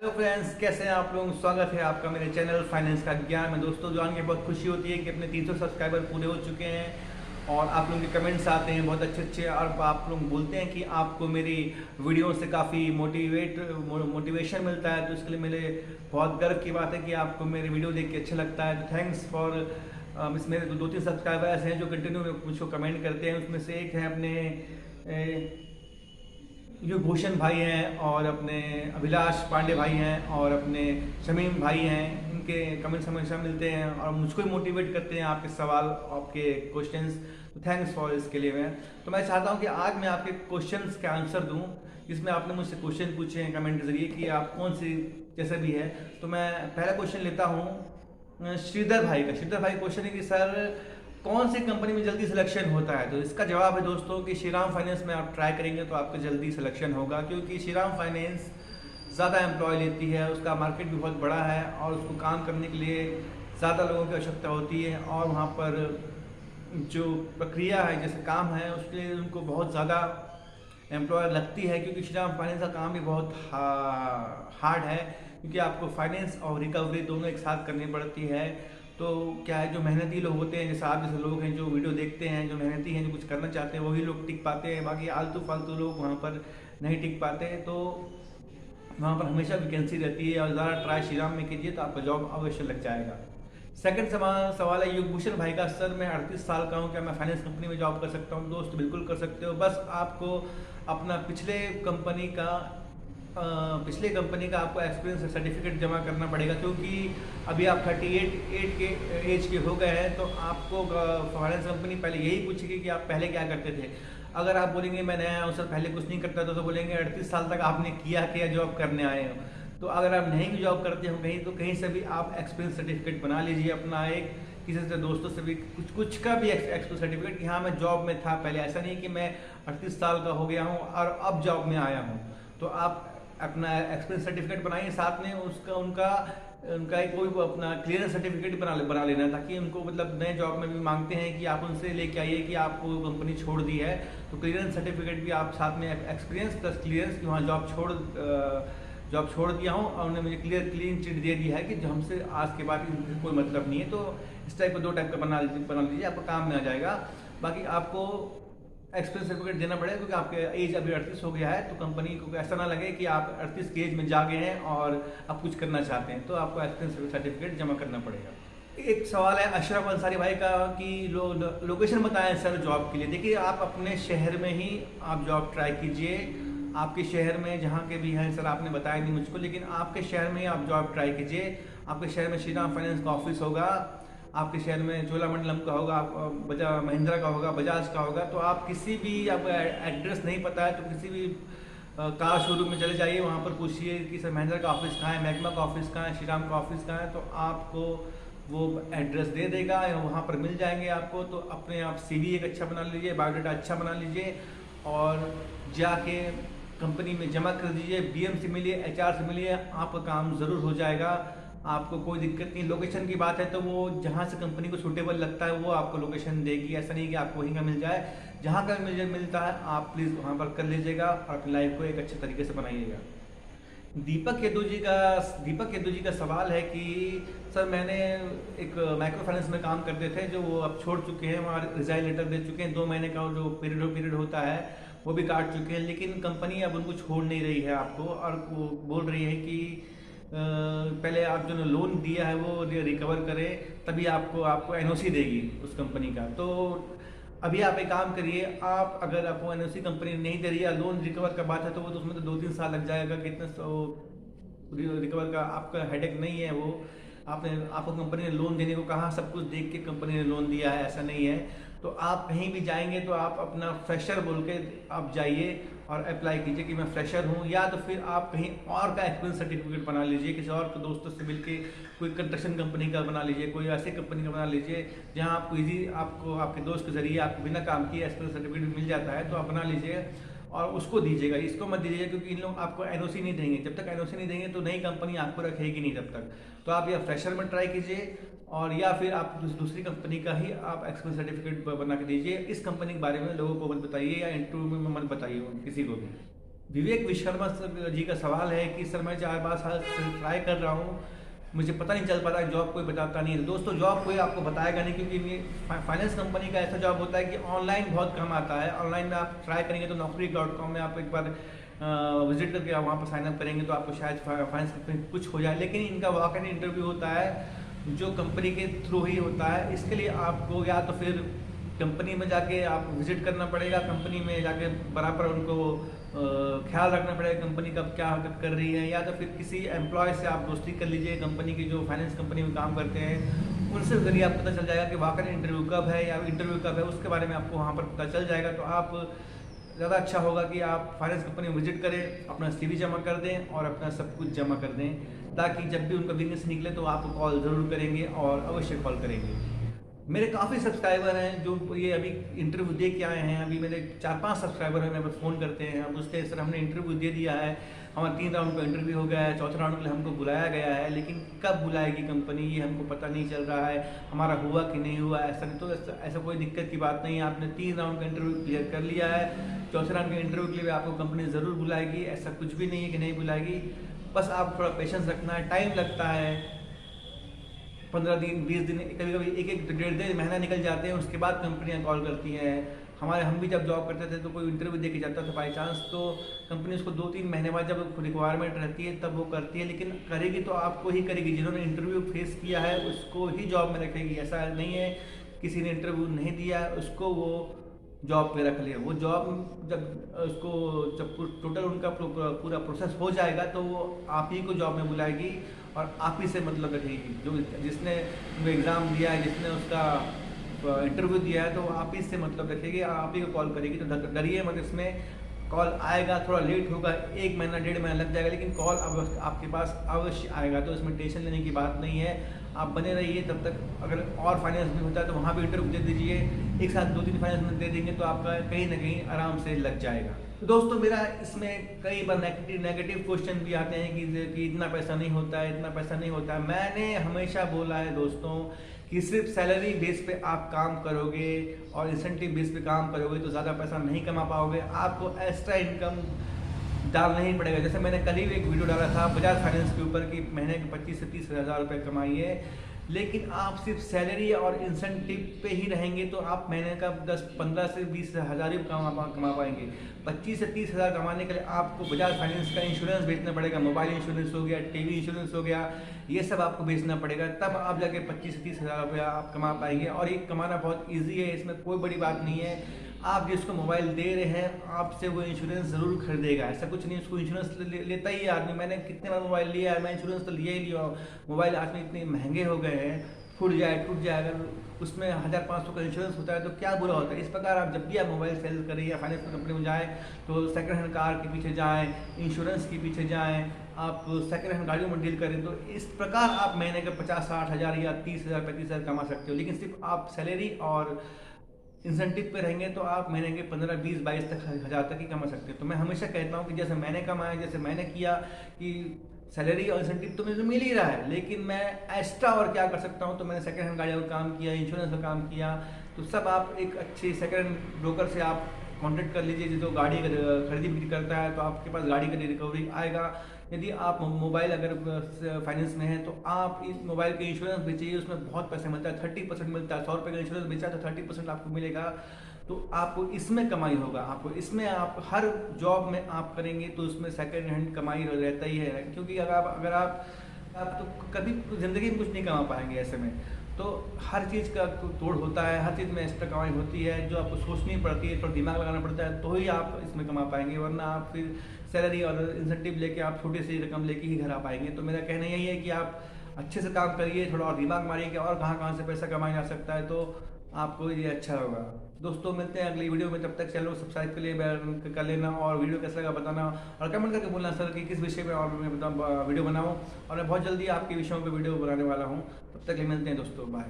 Hello friends, कैसे हैं आप लोग। स्वागत है आपका मेरे चैनल फाइनेंस का ज्ञान में। दोस्तों, जान के बहुत खुशी होती है कि अपने 300 सब्सक्राइबर पूरे हो चुके हैं और आप लोगों के कमेंट्स आते हैं बहुत अच्छे अच्छे, और आप लोग बोलते हैं कि आपको मेरी वीडियो से काफ़ी मोटिवेशन मिलता है। तो इसके लिए मेरे बहुत गर्व की बात है कि आपको मेरे वीडियो देख के अच्छा लगता है। तो थैंक्स फॉर इस मेरे दो तीन सब्सक्राइबर ऐसे हैं जो कंटिन्यू मुझको कमेंट करते हैं। उसमें से एक है अपने जो भूषण भाई हैं, और अपने अभिलाष पांडे भाई हैं, और अपने शमीम भाई हैं। इनके कमेंट्स हमेशा मिलते हैं और मुझको ही मोटिवेट करते हैं आपके सवाल, आपके क्वेश्चंस। तो थैंक्स फॉर इसके लिए। मैं चाहता हूं कि आज मैं आपके क्वेश्चंस के आंसर दूं, जिसमें आपने मुझसे क्वेश्चन पूछे हैं कमेंट के जरिए कि आप कौन सी जैसे भी है। तो मैं पहला क्वेश्चन लेता हूँ श्रीधर भाई का। श्रीधर भाई क्वेश्चन है कि सर, कौन सी कंपनी में जल्दी सिलेक्शन होता है। तो इसका जवाब है दोस्तों कि श्रीराम फाइनेंस में आप ट्राई करेंगे तो आपका जल्दी सिलेक्शन होगा, क्योंकि श्रीराम फाइनेंस ज़्यादा एम्प्लॉय लेती है। उसका मार्केट भी बहुत बड़ा है और उसको काम करने के लिए ज़्यादा लोगों की आवश्यकता होती है, और वहाँ पर जो प्रक्रिया है, जैसे काम है, उसके लिए उनको बहुत ज़्यादा एम्प्लॉयर लगती है। क्योंकि श्रीराम फाइनेंस का काम भी बहुत हार्ड है, क्योंकि आपको फाइनेंस और रिकवरी दोनों एक साथ करनी पड़ती है। तो क्या है, जो मेहनती लोग होते हैं, जैसे आप जैसे लोग हैं जो वीडियो देखते हैं, जो मेहनती हैं, जो कुछ करना चाहते हैं, वही लोग टिक पाते हैं। बाकी आलतू फालतू लोग वहाँ पर नहीं टिक पाते। तो वहाँ पर हमेशा वैकेंसी रहती है, और ज़्यादा ट्राई श्रीराम में कीजिए तो आपका जॉब अवश्य लग जाएगा। सेकंड सवाल है युगभूषण भाई का। सर, मैं 38 साल का हूँ, क्या मैं फाइनेंस कंपनी में जॉब कर सकता हूँ। दोस्त, बिल्कुल कर सकते हो। बस आपको अपना पिछले कंपनी का आपको एक्सपीरियंस सर्टिफिकेट जमा करना पड़ेगा, क्योंकि अभी आप 38 के एज के हो गए हैं। तो आपको फाइनेंस कंपनी पहले यही पूछेगी कि आप पहले क्या करते थे। अगर आप बोलेंगे मैं नया हूँ सर, पहले कुछ नहीं करता था, तो बोलेंगे 38 साल तक आपने किया क्या जॉब करने आए हो। तो अगर आप नहीं भी जॉब करते हो कहीं, तो कहीं से भी आप एक्सपीरियंस सर्टिफिकेट बना लीजिए अपना एक, किसी से दोस्तों से भी कुछ का भी एक्सपीरियंस सर्टिफिकेट कि हाँ मैं जॉब में था पहले। ऐसा नहीं कि मैं 38 साल का हो गया हूँ और अब जॉब में आया हूँ। तो आप अपना एक्सपीरियंस सर्टिफिकेट बनाइए, साथ में उसका उनका उनका एक कोई अपना क्लियरेंस सर्टिफिकेट बना लेना, ताकि उनको मतलब नए जॉब में भी मांगते हैं कि आप उनसे लेके आइए कि आपको कंपनी छोड़ दी है। तो क्लियरेंस सर्टिफिकेट भी आप साथ में, एक्सपीरियंस प्लस क्लियरेंस कि वहाँ जॉब छोड़ दिया हूँ और उन्होंने मुझे क्लीन चिट दे दिया है कि जो हमसे आज के बाद कोई मतलब नहीं है। तो इस टाइप का 2 टाइप का बना लीजिए, आपको काम में आ जाएगा। बाकी आपको एक्सपीरियंस सर्टिफिकेट देना पड़ेगा, क्योंकि आपके एज अभी 38 हो गया है। तो कंपनी को ऐसा ना लगे कि आप 38 की एज में जा गए हैं और आप कुछ करना चाहते हैं। तो आपको एक्सपीरियंस सर्टिफिकेट जमा करना पड़ेगा। एक सवाल है अशरफ अंसारी भाई का कि लोकेशन बताएं सर जॉब के लिए। देखिए, आप अपने शहर में ही आप जॉब ट्राई कीजिए। आपके शहर में जहाँ के भी हैं, सर आपने बताया नहीं मुझको, लेकिन आपके शहर में ही आप जॉब ट्राई कीजिए। आपके शहर में श्रीराम फाइनेंस का ऑफिस होगा, आपके शहर में चोलामंडलम का होगा, बजाज महिंद्रा का होगा, बजाज का होगा। तो आप किसी भी, आपको एड्रेस नहीं पता है तो किसी भी कार शोरूम में चले जाइए, वहाँ पर पूछिए कि सर महिंद्रा का ऑफिस कहाँ है, मैग्मा का ऑफिस कहाँ है, श्रीराम का ऑफिस कहाँ है। तो आपको वो एड्रेस दे देगा या वहाँ पर मिल जाएंगे आपको। तो अपने आप सीवी एक अच्छा बना लीजिए, बायोडाटा अच्छा बना लीजिए, और जाके कंपनी में जमा कर दीजिए। बीएम से मिलिए, एचआर से मिलिए, आपका काम ज़रूर हो जाएगा। आपको कोई दिक्कत नहीं। लोकेशन की बात है तो वो जहाँ से कंपनी को सूटेबल लगता है वो आपको लोकेशन देगी। ऐसा नहीं कि आपको वहीं का मिल जाए, जहाँ का मिलता है आप प्लीज़ वहाँ पर कर लीजिएगा और अपनी लाइफ को एक अच्छे तरीके से बनाइएगा। दीपक यदू जी का सवाल है कि सर, मैंने एक माइक्रो फाइनेंस में काम करते थे, जो वो अब छोड़ चुके हैं, वहाँ रिजाइन लेटर दे चुके हैं। 2 महीने का जो पीरियड होता है वो भी काट चुके हैं, लेकिन कंपनी अब उनको छोड़ नहीं रही है आपको, और वो बोल रही है कि पहले आप जो लोन दिया है वो रिकवर करें, तभी आपको एनओसी देगी उस कंपनी का। तो अभी आप एक काम करिए, आप अगर आपको एनओसी कंपनी नहीं दे रही है, लोन रिकवर का बात है, तो वो तो उसमें तो 2-3 साल लग जाएगा। कितने रिकवर का आपका हेडेक नहीं है वो। आपको कंपनी ने लोन देने को कहा, सब कुछ देख के कंपनी ने लोन दिया है, ऐसा नहीं है। तो आप कहीं भी जाएंगे तो आप अपना फ्रेशर बोल के आप जाइए और अप्लाई कीजिए कि मैं फ्रेशर हूँ, या तो फिर आप कहीं और का एक्सपीरियंस सर्टिफिकेट बना लीजिए, किसी और के दोस्तों से मिलके कोई कंस्ट्रक्शन कंपनी का बना लीजिए, कोई ऐसी कंपनी का बना लीजिए जहाँ आपको आपके दोस्त के जरिए आपको बिना काम किए एक्सपीरियंस सर्टिफिकेट मिल जाता है। तो आप बना लीजिए और उसको दीजिएगा, इसको मत दीजिए, क्योंकि इन लोग आपको एनओसी नहीं देंगे। जब तक एनओसी नहीं देंगे तो नई कंपनी आपको रखेगी नहीं तब तक। तो आप या फ्रेशर में ट्राई कीजिए, और या फिर आप दूसरी कंपनी का ही आप एक्सपीरियंस सर्टिफिकेट बना के दीजिए। इस कंपनी के बारे में लोगों को मत बताइए, या इंटरव्यू में मत बताइए किसी को भी। विवेक विश्वकर्मा जी का सवाल है कि सर मैं 4 5 साल से ट्राई कर रहा हूँ, मुझे पता नहीं चल पाता, जॉब कोई बताता नहीं है। दोस्तों जॉब कोई आपको बताएगा नहीं, क्योंकि ये फाइनेंस कंपनी का ऐसा जॉब होता है कि ऑनलाइन बहुत कम आता है। ऑनलाइन में आप ट्राई करेंगे तो naukri.com में आप एक बार विजिट करके आप वहाँ पर साइनअप करेंगे तो आपको शायद फाइनेंस कंपनी कुछ हो जाए। लेकिन इनका वॉक इन इंटरव्यू होता है जो कंपनी के थ्रू ही होता है। इसके लिए आपको या तो फिर कंपनी में जाके आप विजिट करना पड़ेगा, कंपनी में जाके बराबर उनको ख्याल रखना पड़ेगा कंपनी कब क्या हरकत कर रही है, या तो फिर किसी एम्प्लॉय से आप दोस्ती कर लीजिए, कंपनी की जो फाइनेंस कंपनी में काम करते हैं उनसे करिए, आप पता चल जाएगा कि वाकई इंटरव्यू कब है या इंटरव्यू कब है, उसके बारे में आपको वहाँ पर पता चल जाएगा। तो आप ज़्यादा अच्छा होगा कि आप फाइनेंस कंपनी में विजिट करें, अपना CV जमा कर दें और अपना सब कुछ जमा कर दें, ताकि जब भी उनका बिजनेस निकले तो आपको कॉल ज़रूर करेंगे और अवश्य कॉल करेंगे। मेरे काफ़ी सब्सक्राइबर हैं जो ये अभी इंटरव्यू दे के आए हैं। अभी मेरे 4 5 सब्सक्राइबर हैं, मेरे पर फ़ोन करते हैं, हम पूछते हैं सर हमने इंटरव्यू दे दिया है, हमारा 3 राउंड का इंटरव्यू हो गया है, 4थे राउंड के लिए हमको बुलाया गया है, लेकिन कब बुलाएगी कंपनी ये हमको पता नहीं चल रहा है, हमारा हुआ कि नहीं हुआ। ऐसा नहीं, तो ऐसा कोई दिक्कत की बात नहीं है। आपने 3 राउंड का इंटरव्यू क्लियर कर लिया है, 4थे राउंड के इंटरव्यू के लिए आपको कंपनी ज़रूर बुलाएगी। ऐसा कुछ भी नहीं है कि नहीं बुलाएगी, बस आप थोड़ा पेशेंस रखना है। टाइम लगता है, 15 दिन 20 दिन, कभी कभी 1-1 1.5 महीना निकल जाते हैं, उसके बाद कंपनियां कॉल करती हैं। हम भी जब जॉब करते थे तो कोई इंटरव्यू दे के जाता था बाई चांस, तो कंपनी उसको 2-3 महीने बाद जब रिक्वायरमेंट रहती है तब वो करती है, लेकिन करेगी तो आपको ही करेगी, जिन्होंने इंटरव्यू फेस किया है उसको ही जॉब में रखेगी। ऐसा नहीं है किसी ने इंटरव्यू नहीं दिया है उसको वो जॉब पे रख लिया। वो जॉब जब टोटल उनका पूरा प्रोसेस हो जाएगा तो वो आप ही को जॉब में बुलाएगी और आप ही से मतलब रखेगी। जो जिसने वो एग्ज़ाम दिया है, जिसने उसका इंटरव्यू दिया है, तो वो आप ही से मतलब रखेगी, आप ही को कॉल करेगी। तो डरिए मत, इसमें कॉल आएगा, थोड़ा लेट होगा, 1 महीना 1.5 महीना लग जाएगा, लेकिन कॉल अब आपके पास अवश्य आएगा। तो इसमें टेंशन लेने की बात नहीं है, आप बने रहिए तब तक। अगर और फाइनेंस भी होता है तो वहाँ भी इंटरव्यू दे दीजिए, एक साथ 2-3 फाइनेंस में दे देंगे तो आपका कहीं ना कहीं आराम से लग जाएगा। तो दोस्तों मेरा इसमें कई बार नेगेटिव क्वेश्चन भी आते हैं कि इतना पैसा नहीं होता है, इतना पैसा नहीं होता है। मैंने हमेशा बोला है दोस्तों कि सिर्फ सैलरी बेस पे आप काम करोगे और इंसेंटिव बेस पे काम करोगे तो ज़्यादा पैसा नहीं कमा पाओगे, आपको एक्स्ट्रा इनकम डालना ही पड़ेगा। जैसे मैंने कल ही एक वीडियो डाला था बजाज फाइनेंस के ऊपर कि महीने के 25 से 30 हज़ार रुपये कमाइए, लेकिन आप सिर्फ सैलरी और इंसेंटिव पे ही रहेंगे तो आप महीने का 10-15 से 20 हज़ार ही कमा पाएंगे। 25 से 30 हज़ार कमाने के लिए आपको बजाज फाइनेंस का इंश्योरेंस बेचना पड़ेगा, मोबाइल इंश्योरेंस हो गया, टीवी इंश्योरेंस हो गया, ये सब आपको बेचना पड़ेगा, तब आप जाके 25 से 30 हज़ार रुपया आप कमा पाएंगे। और ये कमाना बहुत ईजी है, इसमें कोई बड़ी बात नहीं है। आप जिसको मोबाइल दे रहे हैं आपसे वो इंश्योरेंस ज़रूर खरीदेगा, ऐसा कुछ नहीं, उसको इंश्योरेंस लेता ही है आदमी। मैंने कितने बार मोबाइल लिया है, मैं इंश्योरेंस तो लिया ही लिया। मोबाइल आज में इतने महंगे हो गए हैं, फूट जाए टूट जाए, अगर उसमें 1500 का इंश्योरेंस होता है तो क्या बुरा होता है। इस प्रकार आप जब भी आप मोबाइल सेल करें या फाइनेंस कंपनी में जाएँ तो सेकंड हैंड कार के पीछे जाएँ, इंश्योरेंस के पीछे जाएँ, आप सेकंड हैंड गाड़ियों में डील करें, तो इस प्रकार आप महीने के 50-60 हज़ार या 30 हज़ार 35 हज़ार कमा सकते हो। लेकिन सिर्फ आप सैलरी और इंसेंटिव पे रहेंगे तो आप महीने के 15-20-22 तक हज़ार तक ही कमा सकते हैं। तो मैं हमेशा कहता हूँ कि जैसे मैंने कमाया, जैसे मैंने किया कि सैलरी और इंसेंटिव तो मुझे मिल ही रहा है, लेकिन मैं एक्स्ट्रा और क्या कर सकता हूँ। तो मैंने सेकंड हैंड गाड़ियों का काम किया, इंश्योरेंस का काम किया। तो सब आप एक अच्छे सेकंड हैंड ब्रोकर से आप कॉन्टेक्ट कर लीजिए जो गाड़ी खरीदी बिक्री करता है, तो आपके पास गाड़ी का रिकवरी आएगा। यदि आप मोबाइल अगर फाइनेंस में है तो आप इस मोबाइल के इंश्योरेंस बेचिए, उसमें बहुत पैसे मिलता है, 30% मिलता है। 100 रुपये का इंश्योरेंस बेचा तो 30% आपको मिलेगा, तो आपको इसमें कमाई होगा। आपको इसमें आप हर जॉब में आप करेंगे तो उसमें सेकंड हैंड कमाई रहता ही है, क्योंकि अगर आप तो कभी ज़िंदगी में कुछ नहीं कमा पाएंगे ऐसे में। तो हर चीज़ का तोड़ होता है, हर चीज़ में एक्स्ट्रा कमाई होती है जो आपको सोचनी पड़ती है, थोड़ा दिमाग लगाना पड़ता है, तो ही आप इसमें कमा पाएंगे, वरना आप फिर सैलरी और इंसेंटिव लेके आप छोटी सी रकम लेके ही घर आ पाएंगे। तो मेरा कहना यही है कि आप अच्छे से काम करिए, थोड़ा और दिमाग मारिए कि और कहाँ से पैसा कमाया जा सकता है, तो आपको ये अच्छा होगा। दोस्तों मिलते हैं अगली वीडियो में, तब तक चैनल को सब्सक्राइब के लिए कर लेना और वीडियो कैसा लगा बताना और कमेंट करके बोलना सर कि किस विषय में और मैं वीडियो बनाऊं, और मैं बहुत जल्दी आपके विषयों पर वीडियो बनाने वाला हूं। तब तक मिलते हैं दोस्तों, बाय।